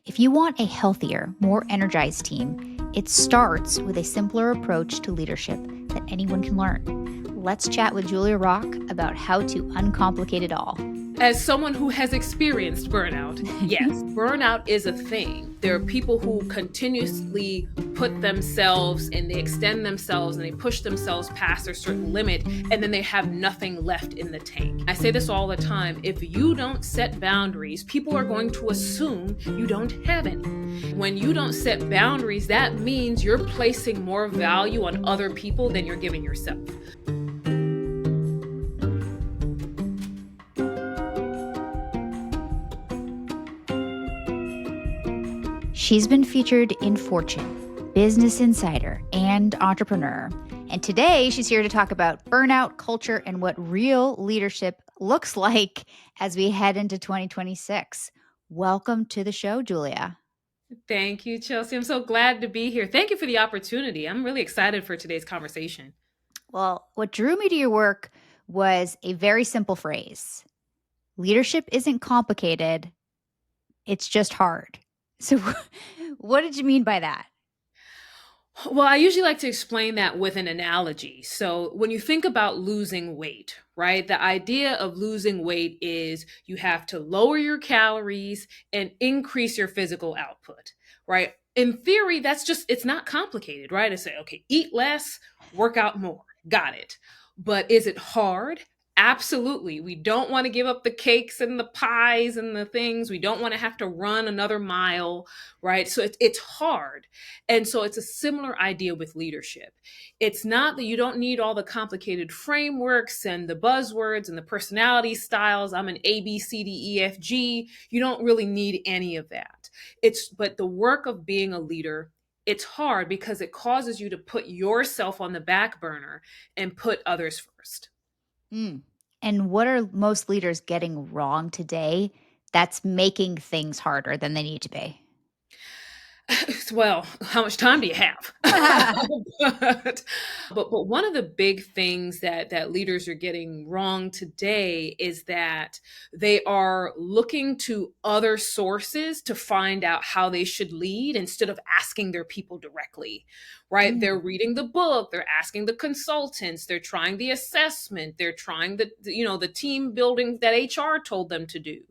If you want a healthier, more energized team, it starts with a simpler approach to leadership that anyone can learn. Let's chat with Julia Rock about how to uncomplicate it all. As someone who has experienced burnout, yes, burnout is a thing. There are people who continuously put themselves and they extend themselves and they push themselves past their certain limit, and then they have nothing left in the tank. I say this all the time. If you don't set boundaries, people are going to assume you don't have any. When you don't set boundaries, that means you're placing more value on other people than you're giving yourself. She's been featured in Fortune, Business Insider, and Entrepreneur. And today she's here to talk about burnout, culture, and what real leadership looks like as we head into 2026. Welcome to the show, Julia. Thank you, Chelsea. I'm so glad to be here. Thank you for the opportunity. I'm really excited for today's conversation. Well, what drew me to your work was a very simple phrase. Leadership isn't complicated, it's just hard. So what did you mean by that? Well, I usually like to explain that with an analogy. So, when you think about losing weight, right, the idea of losing weight is you have to lower your calories and increase your physical output, right? In theory, it's not complicated, right? To say, okay, eat less, work out more. Got it. But is it hard? Absolutely. We don't want to give up the cakes and the pies and the things. We don't want to have to run another mile, right? So it's hard. And so it's a similar idea with leadership. It's not that you don't need all the complicated frameworks and the buzzwords and the personality styles. I'm an A, B, C, D, E, F, G. You don't really need any of that. But the work of being a leader, it's hard because it causes you to put yourself on the back burner and put others first. Mm. And what are most leaders getting wrong today that's making things harder than they need to be? Well, how much time do you have? but, but one of the big things that leaders are getting wrong today is that they are looking to other sources to find out how they should lead instead of asking their people directly, right? They're Mm. reading the book, they're asking the consultants, they're trying the assessment, they're trying the team building that HR told them to do,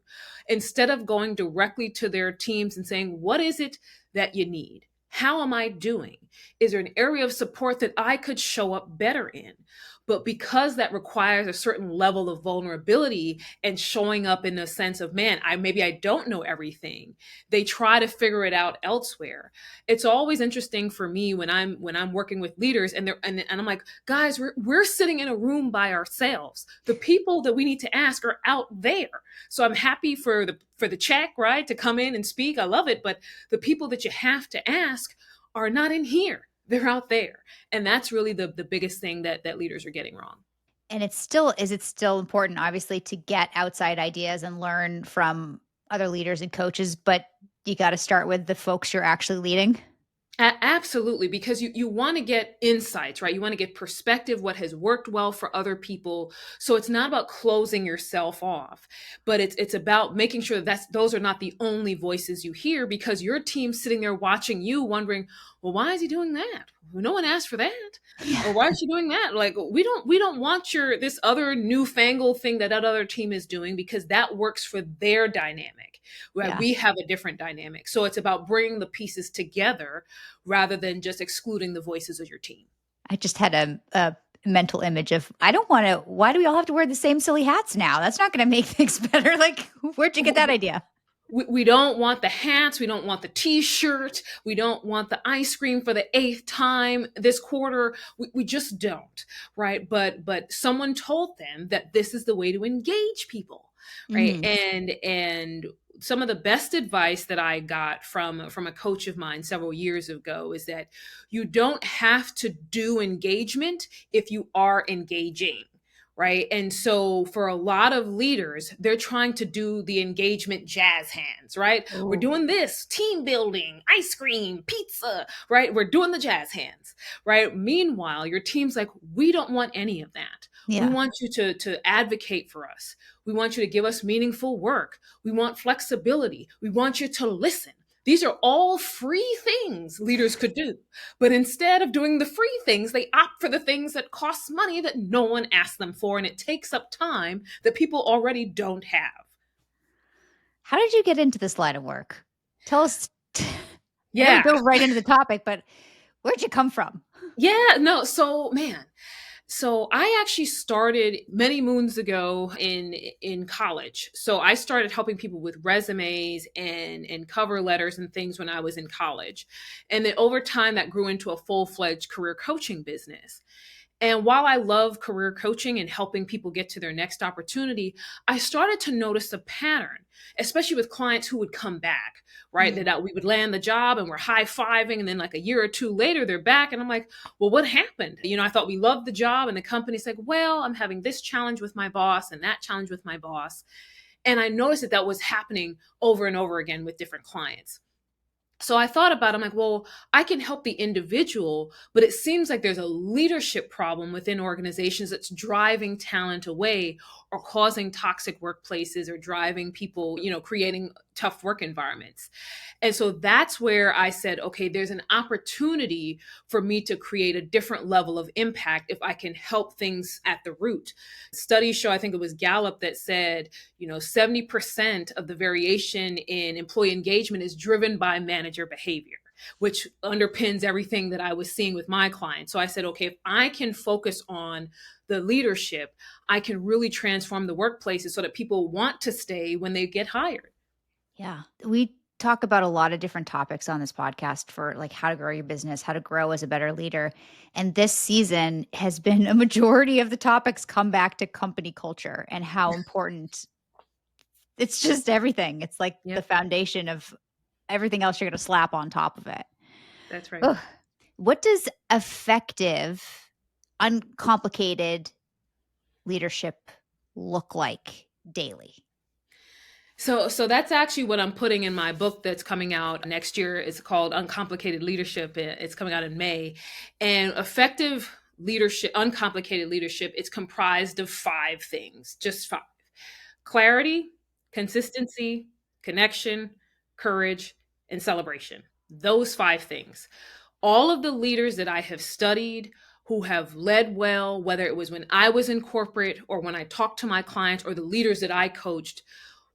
instead of going directly to their teams and saying, what is it that you need? How am I doing? Is there an area of support that I could show up better in? But because that requires a certain level of vulnerability and showing up in the sense of, man, maybe I don't know everything, they try to figure it out elsewhere. It's always interesting for me when I'm working with leaders and I'm like, guys, we're sitting in a room by ourselves. The people that we need to ask are out there. So I'm happy for the check, right, to come in and speak. I love it, but the people that you have to ask are not in here. They're out there. And that's really the biggest thing that leaders are getting wrong. And is it still important, obviously, to get outside ideas and learn from other leaders and coaches, but you got to start with the folks you're actually leading? Absolutely, because you want to get insights, right? You want to get perspective, what has worked well for other people. So it's not about closing yourself off, but it's about making sure that those are not the only voices you hear, because your team's sitting there watching you, wondering, well, why is he doing that? Well, no one asked for that. Or why is she doing that? Like, we don't want this other newfangled thing that other team is doing, because that works for their dynamic. Where Yeah. we have a different dynamic. So it's about bringing the pieces together rather than just excluding the voices of your team. I just had a mental image of, I don't want to, why do we all have to wear the same silly hats now? That's not going to make things better. Like, where'd you get that idea? We don't want the hats. We don't want the t-shirt. We don't want the ice cream for the 8th time this quarter. We just don't, right? But someone told them that this is the way to engage people, right? Mm. And some of the best advice that I got from a coach of mine several years ago is that you don't have to do engagement if you are engaging. Right. And so for a lot of leaders, they're trying to do the engagement jazz hands, right? We're Oh, doing this team building, ice cream, pizza, right? We're doing the jazz hands, right? Meanwhile, your team's like, we don't want any of that. We yeah. want you to advocate for us. We want you to give us meaningful work. We want flexibility. We want you to listen. These are all free things leaders could do. But instead of doing the free things, they opt for the things that cost money that no one asked them for. And it takes up time that people already don't have. How did you get into this line of work? Tell us. I know we Yeah. dove right into the topic, but where'd you come from? Yeah. No. So, man, so I actually started many moons ago in college. So I started helping people with resumes and cover letters and things when I was in college. And then over time that grew into a full-fledged career coaching business. And while I love career coaching and helping people get to their next opportunity, I started to notice a pattern, especially with clients who would come back, right? Mm, That we would land the job and we're high fiving. And then, like a year or two later, they're back. And I'm like, well, what happened? I thought we loved the job. And the company's like, well, I'm having this challenge with my boss and that challenge with my boss. And I noticed that that was happening over and over again with different clients. So I thought about it, I'm like, well, I can help the individual, but it seems like there's a leadership problem within organizations that's driving talent away or causing toxic workplaces or driving people, creating tough work environments. And so that's where I said, okay, there's an opportunity for me to create a different level of impact if I can help things at the root. Studies show, I think it was Gallup that said, 70% of the variation in employee engagement is driven by manager behavior, which underpins everything that I was seeing with my clients. So I said, okay, if I can focus on the leadership, I can really transform the workplaces so that people want to stay when they get hired. yeah. We talk about a lot of different topics on this podcast for like how to grow your business, how to grow as a better leader. And this season has been a majority of the topics come back to company culture and how important it's just everything. It's like the Yep, foundation of everything else you're going to slap on top of it. that's right. Ugh. What does effective, uncomplicated leadership look like daily? So that's actually what I'm putting in my book that's coming out next year. It's called Uncomplicated Leadership. It's coming out in May. And effective leadership, uncomplicated leadership, it's comprised of five things, just five: clarity, consistency, connection, courage, and celebration. Those five things. All of the leaders that I have studied who have led well, whether it was when I was in corporate or when I talked to my clients or the leaders that I coached,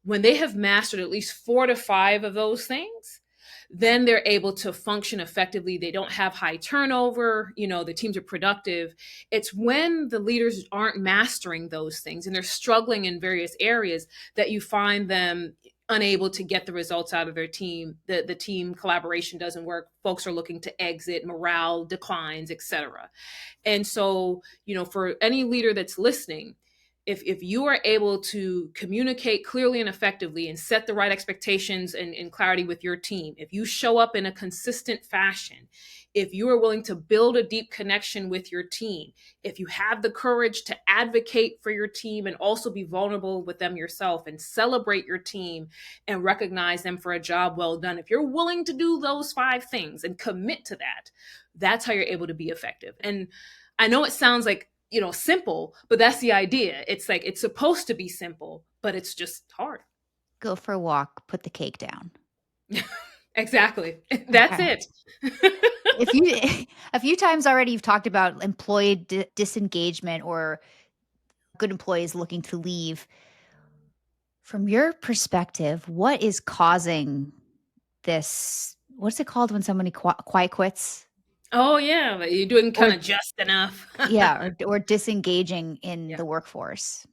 when they have mastered at least 4 to 5 of those things, then they're able to function effectively. They don't have high turnover, the teams are productive. It's when the leaders aren't mastering those things and they're struggling in various areas that you find them unable to get the results out of their team. The team collaboration doesn't work. Folks are looking to exit, morale declines, etc. And so, for any leader that's listening, if you are able to communicate clearly and effectively and set the right expectations and clarity with your team, if you show up in a consistent fashion, if you are willing to build a deep connection with your team, if you have the courage to advocate for your team and also be vulnerable with them yourself and celebrate your team and recognize them for a job well done, if you're willing to do those five things and commit to that, that's how you're able to be effective. And I know it sounds like, simple, but that's the idea. It's like it's supposed to be simple, but it's just hard. Go for a walk, put the cake down. Exactly. That's Okay. it. If you a few times already you've talked about employee disengagement or good employees looking to leave. From your perspective, what is causing this? What's it called when somebody quiet quits? Oh yeah, but you're doing Or kind of just enough. yeah, or disengaging in Yeah. the workforce.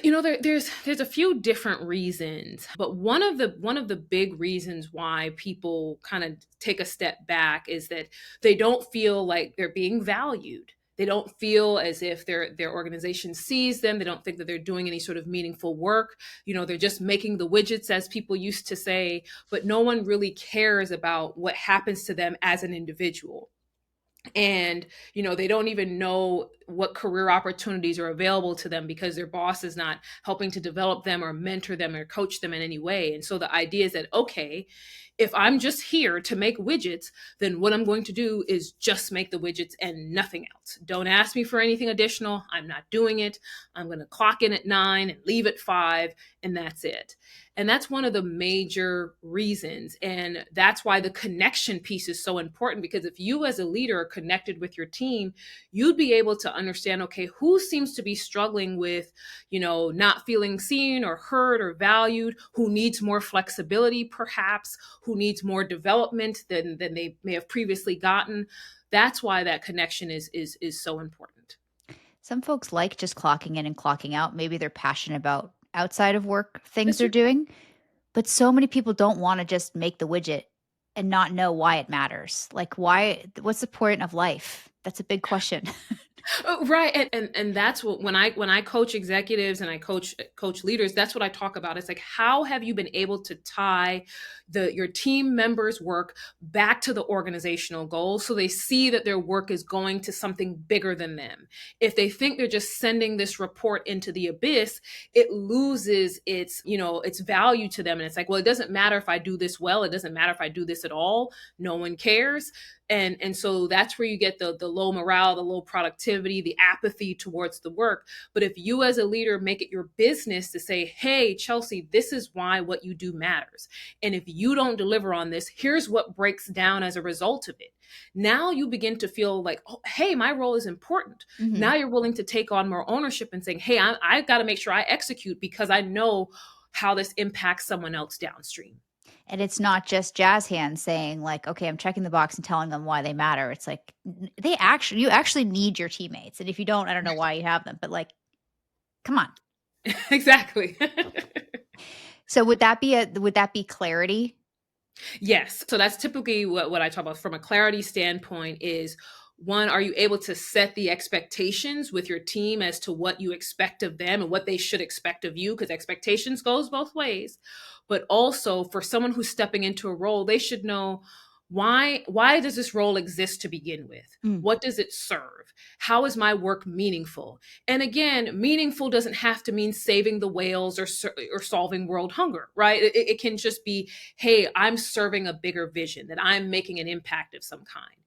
There's a few different reasons, but one of the big reasons why people kind of take a step back is that they don't feel like they're being valued. They don't feel as if their organization sees them. They don't think that they're doing any sort of meaningful work. They're just making the widgets, as people used to say, but no one really cares about what happens to them as an individual. And they don't even know what career opportunities are available to them because their boss is not helping to develop them or mentor them or coach them in any way. And so the idea is that, okay, if I'm just here to make widgets, then what I'm going to do is just make the widgets and nothing else. Don't ask me for anything additional. I'm not doing it. I'm going to clock in at 9 and leave at 5, and that's it. And that's one of the major reasons. And that's why the connection piece is so important, because if you as a leader are connected with your team, you'd be able to understand, okay, who seems to be struggling with, not feeling seen or heard or valued, who needs more flexibility, perhaps, who needs more development than they may have previously gotten. That's why that connection is so important. Some folks like just clocking in and clocking out. Maybe they're passionate about outside of work things That's they're doing, but so many people don't want to just make the widget and not know why it matters. Like, what's the point of life? That's a big question. Oh, right. And that's what, when I coach executives and I coach leaders, that's what I talk about. It's like, how have you been able to tie your team members' work back to the organizational goals, so they see that their work is going to something bigger than them? If they think they're just sending this report into the abyss, it loses its value to them. And it's like, well, it doesn't matter if I do this well, it doesn't matter if I do this at all. No one cares. And so that's where you get the low morale, the low productivity, the apathy towards the work. But if you as a leader make it your business to say, hey, Chelsea, this is why what you do matters, and if you don't deliver on this, here's what breaks down as a result of it. Now you begin to feel like, oh, hey, my role is important. Mhm. Now you're willing to take on more ownership and saying, hey, I've got to make sure I execute, because I know how this impacts someone else downstream. And it's not just jazz hands saying like, "Okay, I'm checking the box and telling them why they matter." It's like you actually need your teammates. And if you don't, I don't know why you have them, but like, come on. Exactly. So would that be clarity? Yes. So that's typically what I talk about from a clarity standpoint is, one, are you able to set the expectations with your team as to what you expect of them and what they should expect of you? Because expectations goes both ways. But also for someone who's stepping into a role, they should know, why does this role exist to begin with? Mm. What does it serve? How is my work meaningful? And again, meaningful doesn't have to mean saving the whales or solving world hunger, right? It can just be, hey, I'm serving a bigger vision, that I'm making an impact of some kind.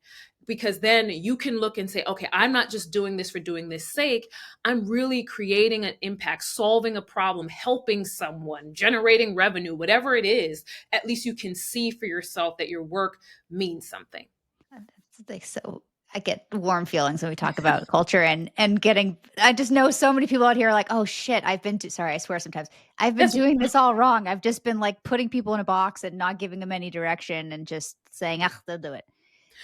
Because then you can look and say, okay, I'm not just doing this for doing this sake. I'm really creating an impact, solving a problem, helping someone, generating revenue, whatever it is. At least you can see for yourself that your work means something. It's like so I get warm feelings when we talk about culture and getting I just know so many people out here are like, "Oh shit, sorry, I swear sometimes. I've been That's doing this all wrong. I've just been like putting people in a box and not giving them any direction and just saying, "Ah, they'll do it."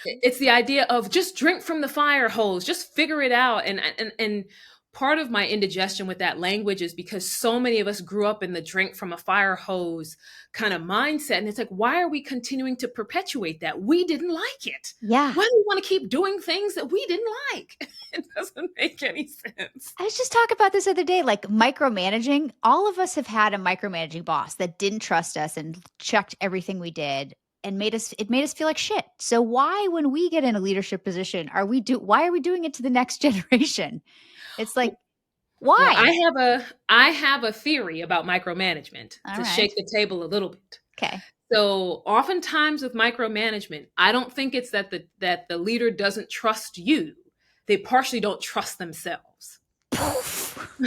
it's the idea of just drink from the fire hose, just figure it out. And part of my indigestion with that language is because so many of us grew up in the drink from a fire hose kind of mindset, and it's like, why are we continuing to perpetuate that? We didn't like it. Yeah. Why do we want to keep doing things that we didn't like? It doesn't make any sense. I was just talking about this the other day, like micromanaging. All of us have had a micromanaging boss that didn't trust us and checked everything we did and made us feel like shit. So why, when we get in a leadership position, why are we doing it to the next generation? It's like, Well, why? I have a theory about micromanagement All to right. shake the table a little bit. Okay. So oftentimes with micromanagement, I don't think it's that the leader doesn't trust you. They partially don't trust themselves. Poof.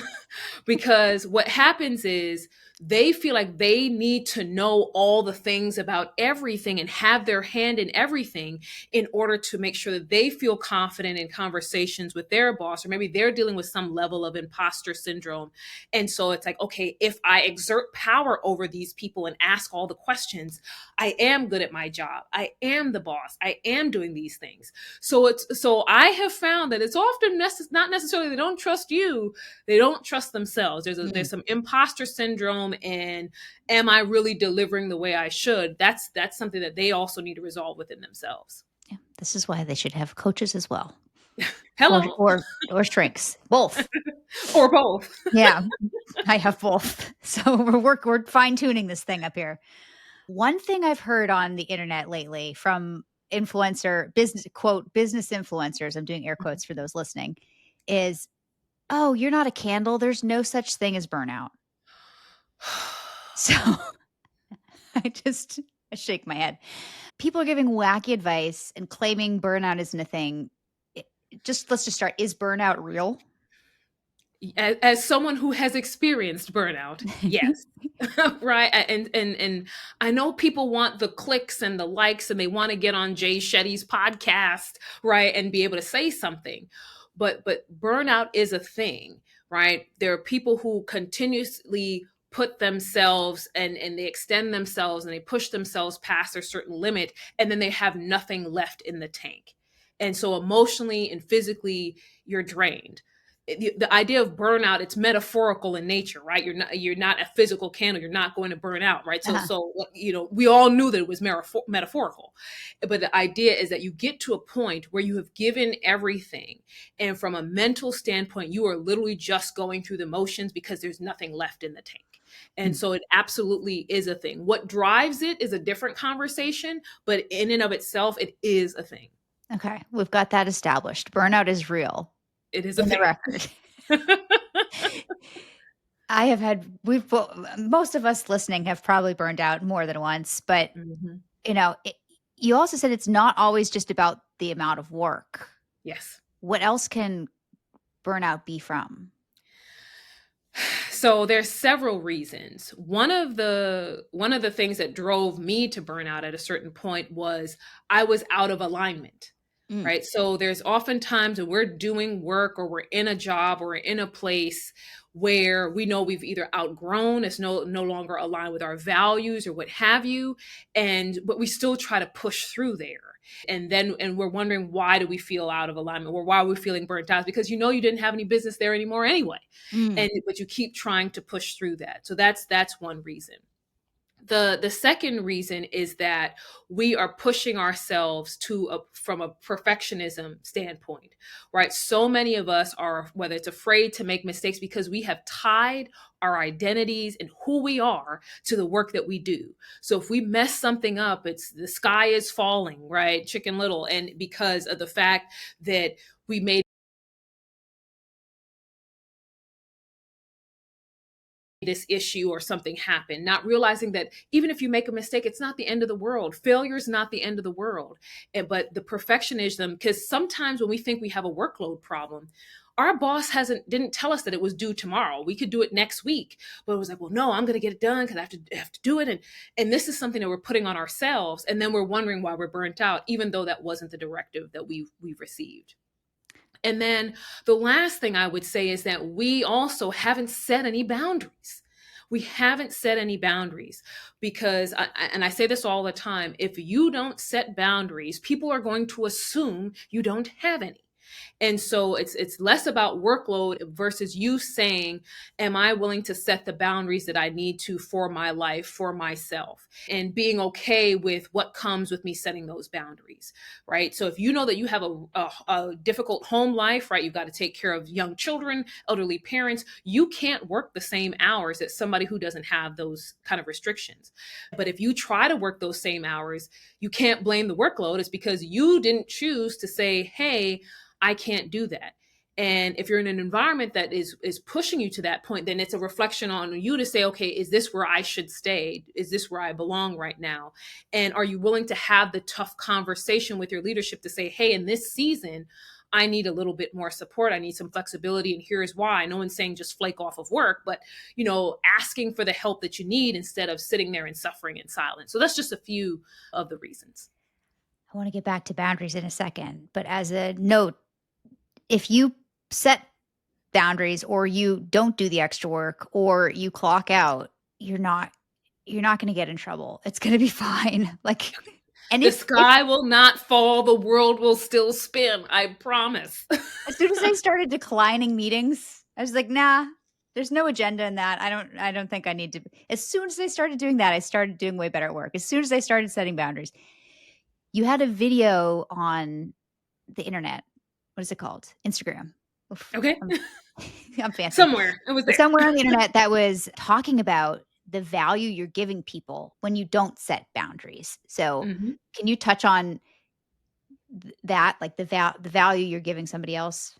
Because what happens is they feel like they need to know all the things about everything and have their hand in everything in order to make sure that they feel confident in conversations with their boss, or maybe they're dealing with some level of imposter syndrome. And so it's like, okay, if I exert power over these people and ask all the questions, I am good at my job, I am the boss, I am doing these things. So I have found that it's often not necessarily they don't trust you, they don't trust themselves. There's Mm, some imposter syndrome, and am I really delivering the way I should? That's something that they also need to resolve within themselves. yeah. This is why they should have coaches as well, or Hello, or shrinks, both. or both. Yeah, I have both. So we're fine tuning this thing up here. One thing I've heard on the internet lately from business influencers, I'm doing air quotes for those listening, is, "Oh, you're not a candle. There's no such thing as burnout." So I shake my head. People are giving wacky advice and claiming burnout isn't a thing. Let's just start. Is burnout real? As someone who has experienced burnout, yes. Right, and I know people want the clicks and the likes, and they wanna get on Jay Shetty's podcast, right, and be able to say something, but burnout is a thing, right? There are people who continuously put themselves and they extend themselves and they push themselves past a certain limit, and then they have nothing left in the tank, and so emotionally and physically, you're drained. The idea of burnout, it's metaphorical in nature, right? You're not a physical candle, you're not going to burn out, right? so Uh-huh. so we all knew that it was metaphorical, but the idea is that you get to a point where you have given everything, and from a mental standpoint you are literally just going through the motions because there's nothing left in the tank. And Hmm. so it absolutely is a thing. What drives it is a different conversation, but in and of itself it is a thing. Okay, we've got that established. Burnout is real It is a in the thing. record. I have had most of us listening have probably burned out more than once, but, Mhm. you know, you also said it's not always just about the amount of work. Yes. What else can burnout be from? So there's several reasons. One of the things that drove me to burnout at a certain point was I was out of alignment. Mm, Right? So there's often times when we're doing work or we're in a job or we're in a place where we know we've either outgrown, it's no longer aligned with our values or what have you, and but we still try to push through there. And we're wondering, why do we feel out of alignment, or why are we feeling burnt out? Because you didn't have any business there anymore anyway, mm, and but you keep trying to push through that. So that's one reason. The second reason is that we are pushing ourselves from a perfectionism standpoint, right? So many of us are, whether it's afraid to make mistakes, because we have tied our identities and who we are to the work that we do. So if we mess something up, it's the sky is falling, right? Chicken Little. And because of the fact that we made this issue or something happen, not realizing that even if you make a mistake, it's not the end of the world. Failure is not the end of the world. But the perfectionism, because sometimes when we think we have a workload problem, our boss hasn't didn't tell us that it was due tomorrow. We could do it next week, but it was like, well, no, I'm going to get it done because I have to do it, and this is something that we're putting on ourselves, and then we're wondering why we're burnt out, even though that wasn't the directive that we've received. And then the last thing I would say is that we also haven't set any boundaries. We haven't set any boundaries because, and I say this all the time, if you don't set boundaries, people are going to assume you don't have any. And so it's less about workload versus you saying, am I willing to set the boundaries that I need to for my life, for myself, and being okay with what comes with me setting those boundaries, right? So if you know that you have a difficult home life, right? You've got to take care of young children, elderly parents. You can't work the same hours as somebody who doesn't have those kind of restrictions. But if you try to work those same hours, you can't blame the workload. It's because you didn't choose to say, hey, I can't do that. And if you're in an environment that is pushing you to that point, then it's a reflection on you to say, okay, is this where I should stay? Is this where I belong right now? And are you willing to have the tough conversation with your leadership to say, hey, in this season, I need a little bit more support. I need some flexibility, and here's why. No one's saying just flake off of work, but asking for the help that you need instead of sitting there and suffering in silence. So that's just a few of the reasons. I wanna get back to boundaries in a second, but as a note, if you set boundaries or you don't do the extra work or you clock out, you're not you're not gonna get in trouble. It's gonna be fine. Like, and The if sky will not fall, the world will still spin, I promise. as soon as they started declining meetings, I was like, "Nah, there's no agenda in that. I don't think I need to." As soon as they started doing that, I started doing way better at work. As soon as they started setting boundaries. You had a video on the internet. What is it called? Instagram. Oof, Okay? I'm I'm fancy. Somewhere, it was But there. somewhere on the internet that was talking about the value you're giving people when you don't set boundaries. So, Mhm. can you touch on that, like the value you're giving somebody else?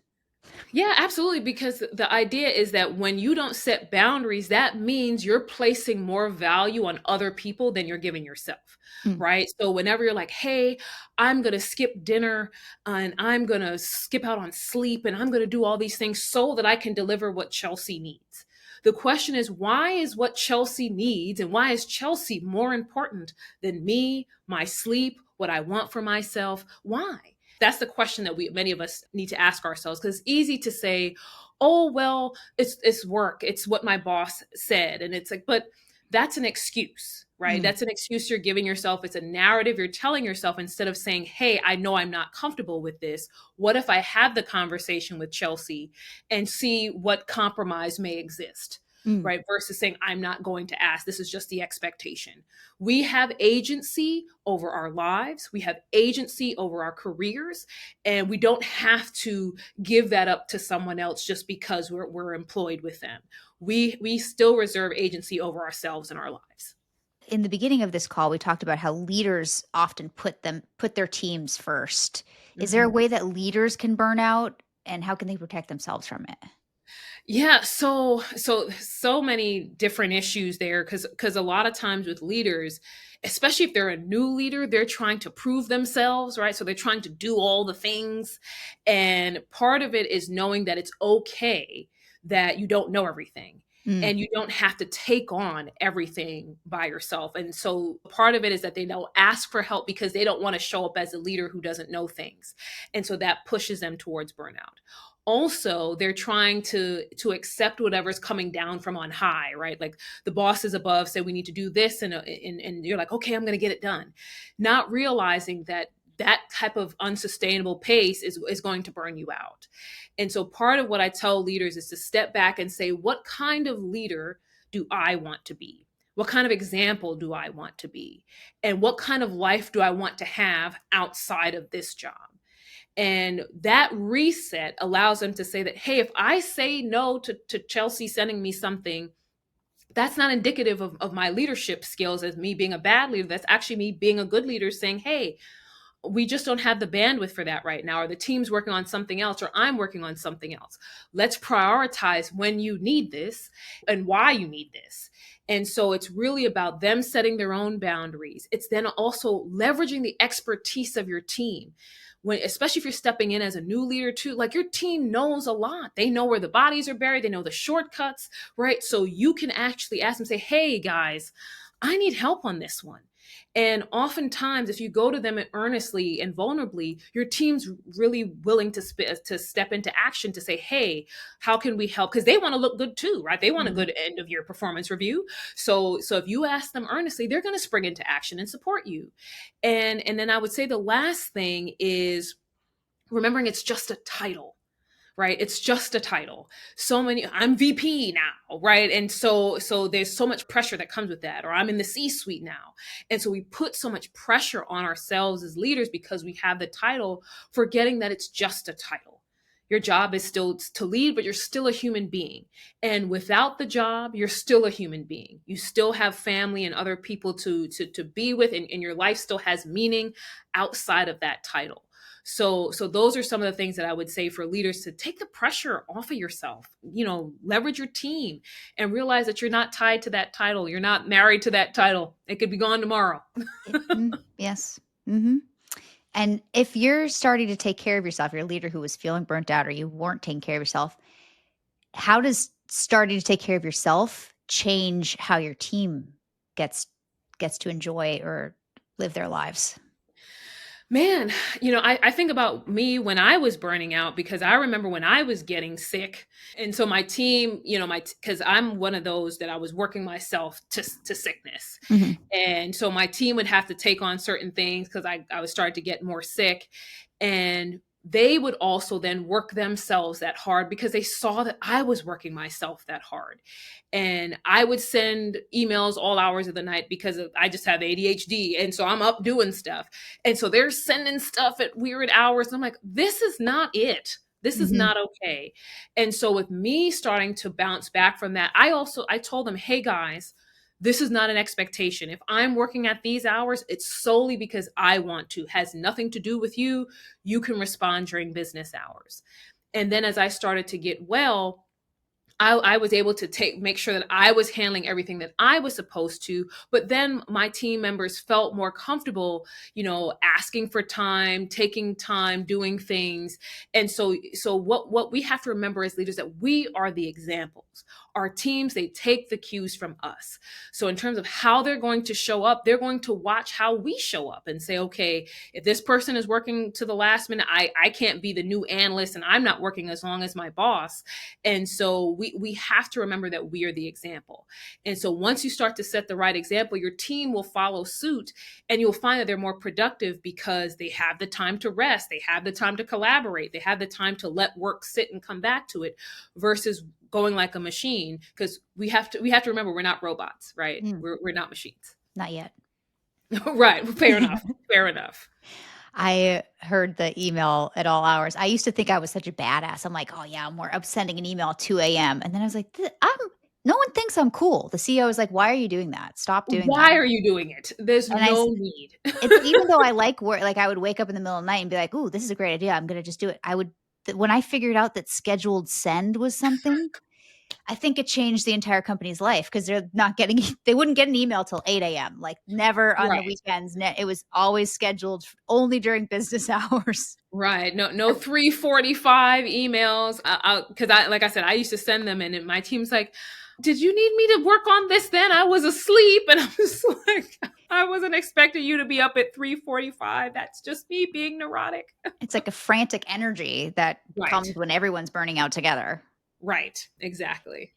Yeah, absolutely. Because the idea is that when you don't set boundaries, that means you're placing more value on other people than you're giving yourself, Mm, right? So whenever you're like, hey, I'm going to skip dinner and I'm going to skip out on sleep and I'm going to do all these things so that I can deliver what Chelsea needs. The question is, why is what Chelsea needs and why is Chelsea more important than me, my sleep, what I want for myself? Why? That's the question that we many of us need to ask ourselves, because it's easy to say, oh well, it's work, it's what my boss said, and it's like, but that's an excuse, right? mm, That's an excuse you're giving yourself. It's a narrative you're telling yourself instead of saying, hey, I know I'm not comfortable with this. What if I have the conversation with Chelsea and see what compromise may exist, mm. right? Versus saying, I'm not going to ask, this is just the expectation. We have agency over our lives, we have agency over our careers, and we don't have to give that up to someone else just because we're employed with them. We still reserve agency over ourselves and our lives. In the beginning of this call, we talked about how leaders often put their teams first. Is there a Mhm. way that leaders can burn out, and how can they protect themselves from it? Yeah, so many different issues there, because a lot of times with leaders, especially if they're a new leader, they're trying to prove themselves, right? So they're trying to do all the things, and part of it is knowing that it's okay that you don't know everything. Mm, And you don't have to take on everything by yourself. And so part of it is that they don't ask for help because they don't want to show up as a leader who doesn't know things. And so that pushes them towards burnout. Also, they're trying to accept whatever's coming down from on high, right? Like the bosses above say we need to do this, and you're like, okay, I'm going to get it done, not realizing that that type of unsustainable pace is going to burn you out. And so part of what I tell leaders is to step back and say, what kind of leader do I want to be? What kind of example do I want to be? And what kind of life do I want to have outside of this job? And that reset allows them to say that, hey, if I say no to Chelsea sending me something, that's not indicative of my leadership skills as me being a bad leader. That's actually me being a good leader saying, hey, we just don't have the bandwidth for that right now, or the team's working on something else, or I'm working on something else. Let's prioritize when you need this and why you need this. And so it's really about them setting their own boundaries. It's then also leveraging the expertise of your team. When, especially if you're stepping in as a new leader too, like your team knows a lot. They know where the bodies are buried, they know the shortcuts, right? So you can actually ask them, say, hey guys, I need help on this one. And oftentimes, if you go to them earnestly and vulnerably, your team's really willing to step into action to say, hey, how can we help? Because they want to look good too, right? They want a mm. good end of year performance review. So if you ask them earnestly, they're going to spring into action and support you. And then I would say the last thing is remembering it's just a title, right? It's just a title. So many, I'm VP now, right? And so there's so much pressure that comes with that, or I'm in the C-suite now. And so we put so much pressure on ourselves as leaders because we have the title, forgetting that it's just a title. Your job is still to lead, but you're still a human being. And without the job, you're still a human being. You still have family and other people to be with, and your life still has meaning outside of that title. So those are some of the things that I would say for leaders: to take the pressure off of yourself, leverage your team and realize that you're not tied to that title. You're not married to that title. It could be gone tomorrow. Yes. Hmm. And if you're starting to take care of yourself, you're a leader who was feeling burnt out or you weren't taking care of yourself, how does starting to take care of yourself change how your team gets gets to enjoy or live their lives? Man, I think about me when I was burning out, because I remember when I was getting sick. And so my team, because I'm one of those that I was working myself to sickness. Mhm. And so my team would have to take on certain things because I was starting to get more sick. And they would also then work themselves that hard because they saw that I was working myself that hard. And I would send emails all hours of the night because I just have ADHD. And so I'm up doing stuff. And so they're sending stuff at weird hours. And I'm like, this is not it. This is Mhm. not okay. And so with me starting to bounce back from that, I told them, hey guys, this is not an expectation. If I'm working at these hours, it's solely because I want to. It has nothing to do with you. You can respond during business hours. And then as I started to get well, I was able to make sure that I was handling everything that I was supposed to, but then my team members felt more comfortable, asking for time, taking time, doing things. And so what we have to remember as leaders, that we are the examples. Our teams, they take the cues from us. So in terms of how they're going to show up, they're going to watch how we show up and say, okay, if this person is working to the last minute, I can't be the new analyst, and I'm not working as long as my boss. And so we have to remember that we are the example. And so once you start to set the right example, your team will follow suit, and you'll find that they're more productive because they have the time to rest, they have the time to collaborate, they have the time to let work sit and come back to it, versus going like a machine. Because we have to remember, we're not robots, right? Mm, We're not machines. not yet. Right. Fair enough. Fair enough. I heard the email at all hours. I used to think I was such a badass. I'm like, oh yeah, I'm sending an email at 2 a.m. And then I was like, no one thinks I'm cool. The CEO was like, why are you doing that? Stop doing that. Why are you doing it? There's And I no need. It's even though I like work, like, I would wake up in the middle of the night and be like, "Ooh, this is a great idea. I'm gonna just do it." When I figured out that scheduled send was something, I think it changed the entire company's life, because they're not getting they wouldn't get an email till 8 AM, like, never on the Right. weekends. It was always scheduled only during business hours. Right. No 3:45 emails. Because like I said, I used to send them, and then my team's like, "Did you need me to work on this then? I was asleep." And I'm just like, "I wasn't expecting you to be up at 3:45. That's just me being neurotic." It's like a frantic energy that Right. comes when everyone's burning out together. Right. Exactly.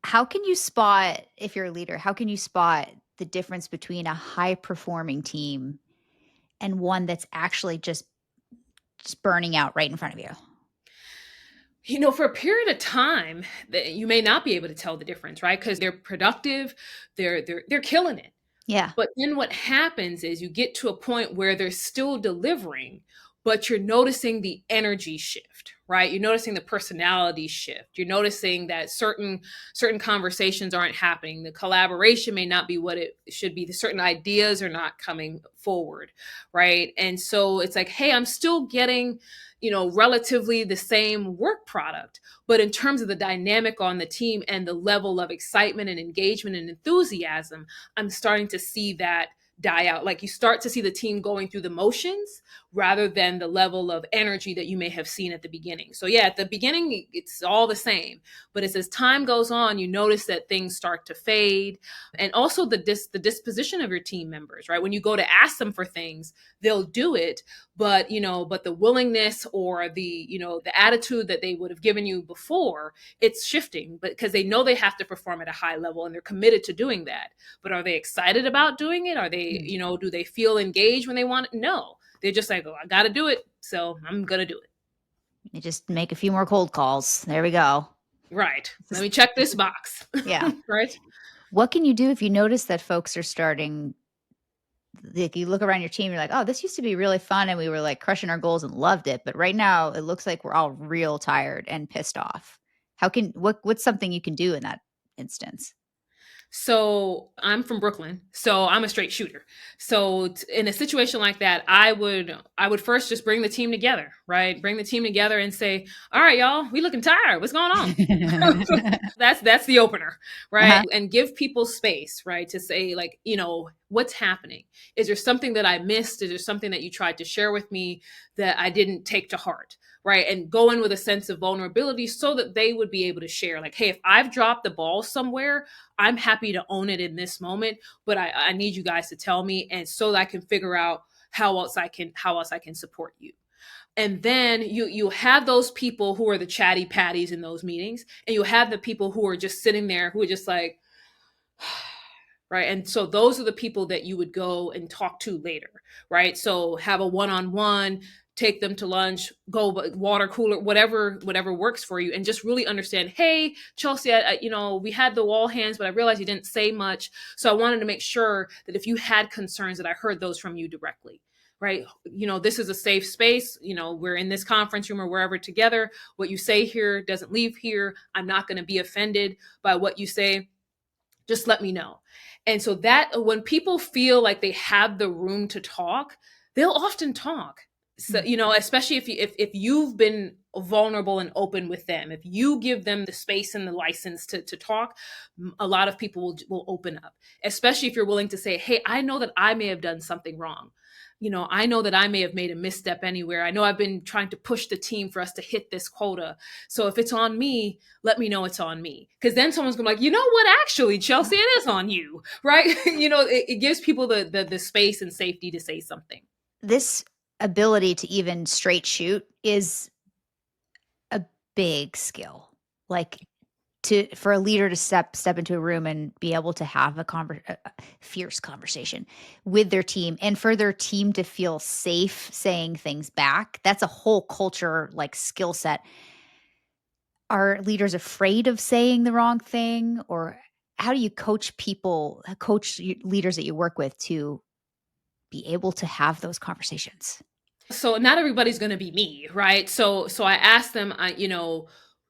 How can you spot, if you're a leader, how can you spot the difference between a high performing team and one that's actually just burning out right in front of you? For a period of time, that you may not be able to tell the difference, right? Because they're productive, they're killing it. Yeah. But then what happens is you get to a point where they're still delivering, but you're noticing the energy shift, right? You're noticing the personality shift. You're noticing that certain conversations aren't happening. The collaboration may not be what it should be. The certain ideas are not coming forward, right? And so it's like, hey, I'm still getting, relatively the same work product, but in terms of the dynamic on the team and the level of excitement and engagement and enthusiasm, I'm starting to see that die out. Like, you start to see the team going through the motions rather than the level of energy that you may have seen at the beginning. So yeah, at the beginning, it's all the same, but as time goes on, you notice that things start to fade. And also the disposition of your team members, right? When you go to ask them for things, they'll do it, but the willingness, or the attitude that they would have given you before, it's shifting, but because they know they have to perform at a high level, and they're committed to doing that. But are they excited about doing it? Are they, Mm. do they feel engaged when they want it? No. They're just like, oh, I got to do it, so I'm going to do it. You just make a few more cold calls. There we go. Right. Let This me check is this box. yeah. Right. What can you do if you notice that folks are starting, like, you look around your team, you're like, "Oh, this used to be really fun and we were, like, crushing our goals and loved it, but right now it looks like we're all real tired and pissed off." What's something you can do in that instance? So I'm from Brooklyn, so I'm a straight shooter. So in a situation like that, I would first just bring the team together, right? Bring the team together and say, "All right, y'all, we looking tired. What's going on?" That's the opener, right? Uh-huh. And give people space, right, to say, like, what's happening? Is there something that I missed? Is there something that you tried to share with me that I didn't take to heart? Right. And go in with a sense of vulnerability so that they would be able to share, like, hey, if I've dropped the ball somewhere, I'm happy to own it in this moment, but I need you guys to tell me, and so that I can figure out how else I can support you. And then you have those people who are the chatty patties in those meetings, and you have the people who are just sitting there, who are just like, right? And so those are the people that you would go and talk to later, right? So have a one-on-one, take them to lunch, go water cooler, whatever works for you, and just really understand, hey, Chelsea, we had the all hands, but I realized you didn't say much, so I wanted to make sure that if you had concerns, that I heard those from you directly. Right. This is a safe space. We're in this conference room or wherever together. What you say here doesn't leave here. I'm not going to be offended by what you say. Just let me know. And so that when people feel like they have the room to talk, they'll often talk. So, Mm. especially if you've been vulnerable and open with them, if you give them the space and the license to talk, a lot of people will open up, especially if you're willing to say, hey, I know that I may have done something wrong. I know that I may have made a misstep anywhere. I know I've been trying to push the team for us to hit this quota. So if it's on me, let me know it's on me. Because then someone's gonna be like, you know what, actually, Chelsea, it is on you, right? It gives people the space and safety to say something. This ability to even straight shoot is a big skill. Like, for a leader to step into a room and be able to have a fierce conversation with their team, and for their team to feel safe saying things back, that's a whole culture, like, skill set. Are leaders afraid of saying the wrong thing? Or how do you coach leaders that you work with to be able to have those conversations? So not everybody's going to be me, right? So I asked them,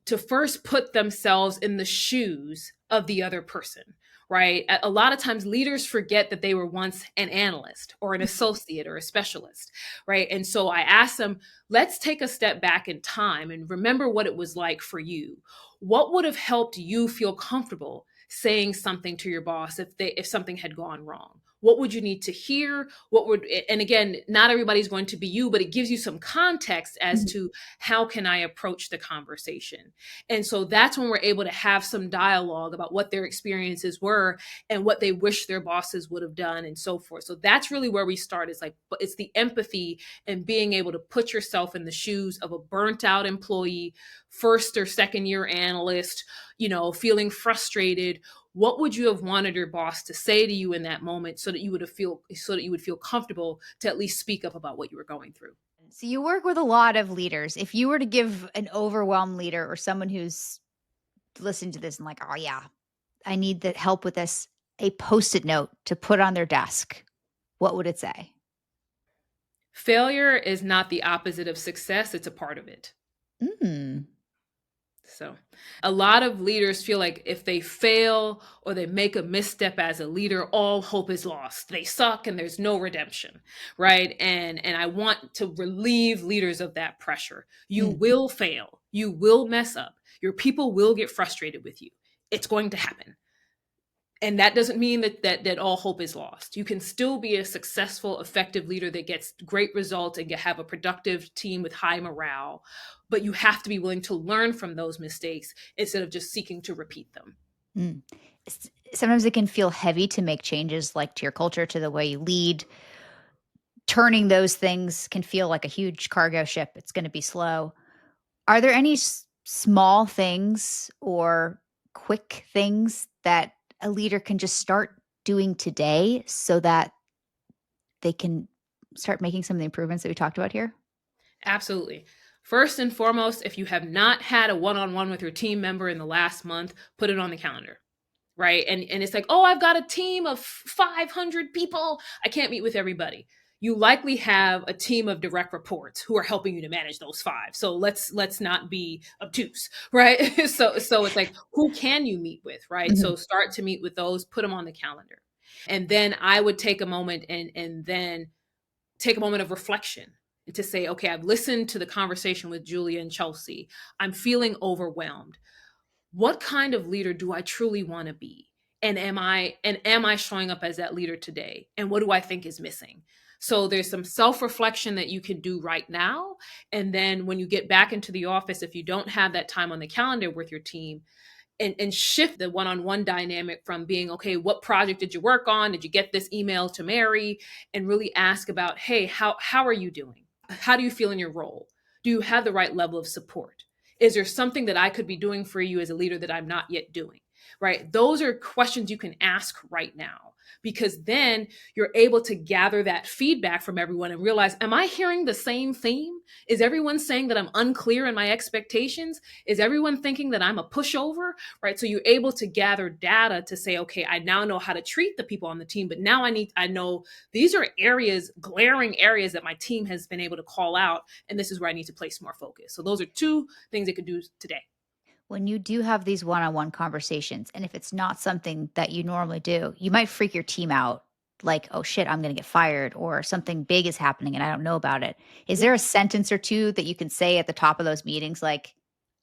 to first put themselves in the shoes of the other person, right? A lot of times leaders forget that they were once an analyst or an associate or a specialist, right? And so I asked them, let's take a step back in time and remember what it was like for you. What would have helped you feel comfortable saying something to your boss if something had gone wrong? What would you need to hear? And again, not everybody's going to be you, but it gives you some context as Mhm. to how can I approach the conversation. And so that's when we're able to have some dialogue about what their experiences were and what they wish their bosses would have done and so forth. So that's really where we start. It's the empathy and being able to put yourself in the shoes of a burnt out employee, first or second year analyst, feeling frustrated. What would you have wanted your boss to say to you in that moment so that you would feel comfortable to at least speak up about what you were going through? So you work with a lot of leaders. If you were to give an overwhelmed leader or someone who's listening to this and like, "Oh yeah, I need the help with this," a Post-it note to put on their desk, what would it say? Failure is not the opposite of success, it's a part of it. Mm. So, a lot of leaders feel like if they fail or they make a misstep as a leader, all hope is lost. They suck and there's no redemption, right? And I want to relieve leaders of that pressure. You Mm. will fail. You will mess up. Your people will get frustrated with you. It's going to happen. And that doesn't mean that all hope is lost. You can still be a successful, effective leader that gets great results and have a productive team with high morale, but you have to be willing to learn from those mistakes instead of just seeking to repeat them. Mm. Sometimes it can feel heavy to make changes, like, to your culture, to the way you lead. Turning those things can feel like a huge cargo ship. It's gonna be slow. Are there any small things or quick things that a leader can just start doing today so that they can start making some of the improvements that we talked about here? Absolutely. First and foremost, if you have not had a one-on-one with your team member in the last month, put it on the calendar. Right? And it's like, "Oh, I've got a team of 500 people. I can't meet with everybody." You likely have a team of direct reports who are helping you to manage those 5. So let's not be obtuse, right? So it's like, who can you meet with, right? Mhm. So start to meet with those, put them on the calendar. And then I would take a moment and then take a moment of reflection and to say, "Okay, I've listened to the conversation with Julia and Chelsea. I'm feeling overwhelmed. What kind of leader do I truly want to be? And am I showing up as that leader today? And what do I think is missing?" So there's some self-reflection that you can do right now. And then when you get back into the office, if you don't have that time on the calendar with your team, and shift the one-on-one dynamic from being, okay, what project did you work on? Did you get this email to Mary? And really ask about, hey, how are you doing? How do you feel in your role? Do you have the right level of support? Is there something that I could be doing for you as a leader that I'm not yet doing? Right? Those are questions you can ask right now, because then you're able to gather that feedback from everyone and realize, am I hearing the same theme? Is everyone saying that I'm unclear in my expectations? Is everyone thinking that I'm a pushover? Right? So you're able to gather data to say, okay, I now know how to treat the people on the team, but now I know these are areas, glaring areas that my team has been able to call out, and this is where I need to place more focus. So those are two things they could do today. When you do have these one-on-one conversations, and if it's not something that you normally do, you might freak your team out. like, oh shit, I'm going to get fired or something big is happening and I don't know about it. Is Yeah. there a sentence or two that you can say at the top of those meetings? Like,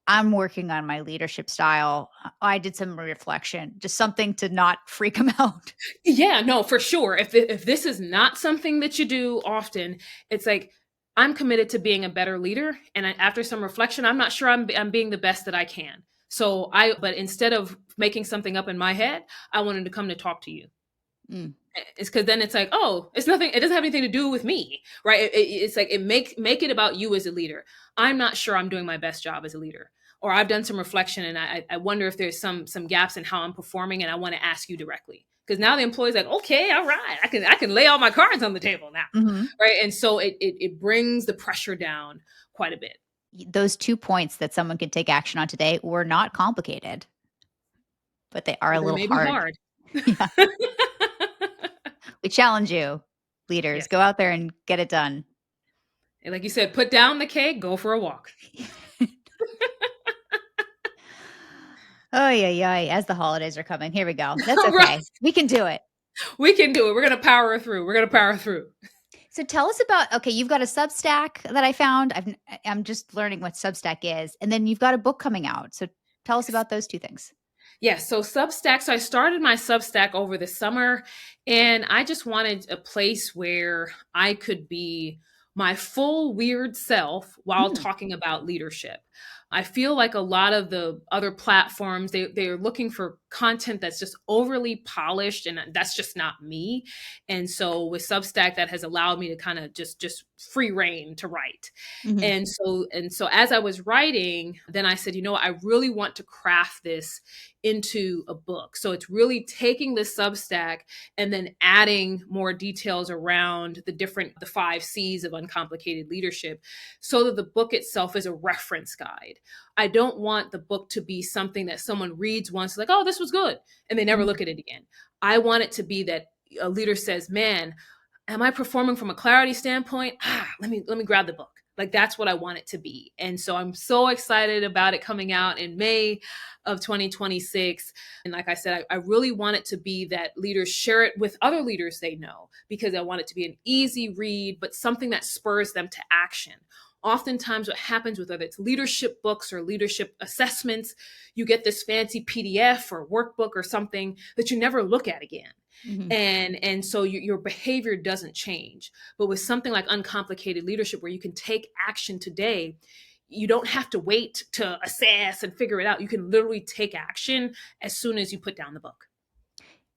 I'm working on my leadership style. I did some reflection, just something to not freak them out. Yeah, no, for sure. If this is not something that you do often, it's like I'm committed to being a better leader, and after some reflection, I'm not sure I'm being the best that I can. But instead of making something up in my head, I wanted to come to talk to you. Mm, It's because then it's like, oh, it's nothing. It doesn't have anything to do with me, right? It's like make it about you as a leader. I'm not sure I'm doing my best job as a leader, or I've done some reflection, and I wonder if there's some gaps in how I'm performing, and I want to ask you directly. Because now the employee's like, okay, all right, I can lay all my cards on the table now, mhm. right? And so it brings the pressure down quite a bit. Those 2 points that someone could take action on today were not complicated, but they are a But they little may be hard. hard. Yeah. We challenge you, leaders, Yes, go out there and get it done. and like you said, put down the cake, go for a walk. Oh, yeah, yeah. As the holidays are coming. Here we go. That's Right, okay. We can do it. we can do it. We're gonna power through. We're gonna power through. So tell us about, okay, you've got a Substack that I found. I'm just learning what Substack is, and then you've got a book coming out. So tell us about those 2 things. Yes, so Substack. So I started my Substack over the summer, and I just wanted a place where I could be my full weird self while Mm, talking about leadership. I feel like a lot of the other platforms they're looking for content that's just overly polished, and that's just not me. And so with Substack, that has allowed me to kind of just free reign to write. mhm, And so as I was writing, then I said, I really want to craft this into a book. So it's really taking the Substack and then adding more details around the 5 C's of uncomplicated leadership so that the book itself is a reference guide. I don't want the book to be something that someone reads once, like, oh, this was good, and they never mhm, look at it again. I want it to be that a leader says, man, am I performing from a clarity standpoint? Let me grab the book. Like that's what I want it to be. And so I'm so excited about it coming out in May of 2026. And like I said, I really want it to be that leaders share it with other leaders they know, because I want it to be an easy read, but something that spurs them to action. Oftentimes, what happens with whether it's leadership books or leadership assessments, you get this fancy PDF or workbook or something that you never look at again, mhm. and so your behavior doesn't change. But with something like uncomplicated leadership, where you can take action today, you don't have to wait to assess and figure it out. You can literally take action as soon as you put down the book.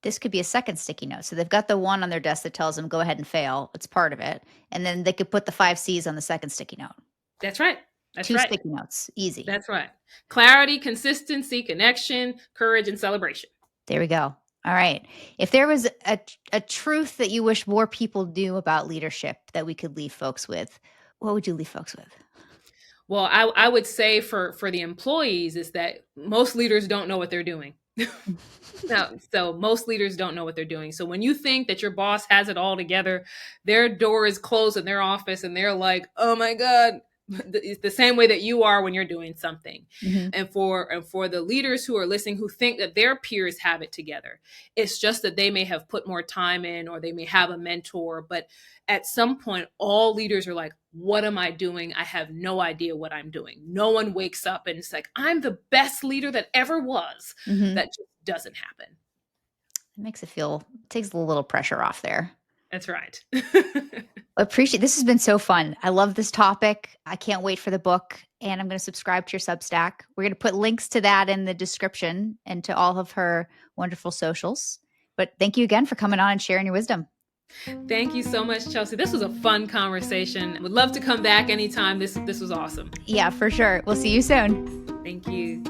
This could be a second sticky note. So they've got the one on their desk that tells them, "Go ahead and fail." It's part of it, and then they could put the 5 Cs on the second sticky note. That's right. That's 2 right. sticky notes, easy. That's right. Clarity, consistency, connection, courage, and celebration. There we go. All right. If there was a truth that you wish more people knew about leadership that we could leave folks with, what would you leave folks with? Well, I would say for the employees is that most leaders don't know what they're doing. No, so most leaders don't know what they're doing. So when you think that your boss has it all together, their door is closed in their office and they're like, "Oh my god." It's the same way that you are when you're doing something. Mhm, And for the leaders who are listening who think that their peers have it together, it's just that they may have put more time in or they may have a mentor, but at some point all leaders are like, what am I doing? I have no idea what I'm doing. No one wakes up and it's like, I'm the best leader that ever was. mhm. That just doesn't happen. It makes it feel, takes a little pressure off there. That's right. Appreciate, this has been so fun. I love this topic. I can't wait for the book, and I'm going to subscribe to your Substack. We're going to put links to that in the description and to all of her wonderful socials. But thank you again for coming on and sharing your wisdom. Thank you so much, Chelsea. This was a fun conversation. Would love to come back anytime. This was awesome. Yeah, for sure. We'll see you soon. Thank you.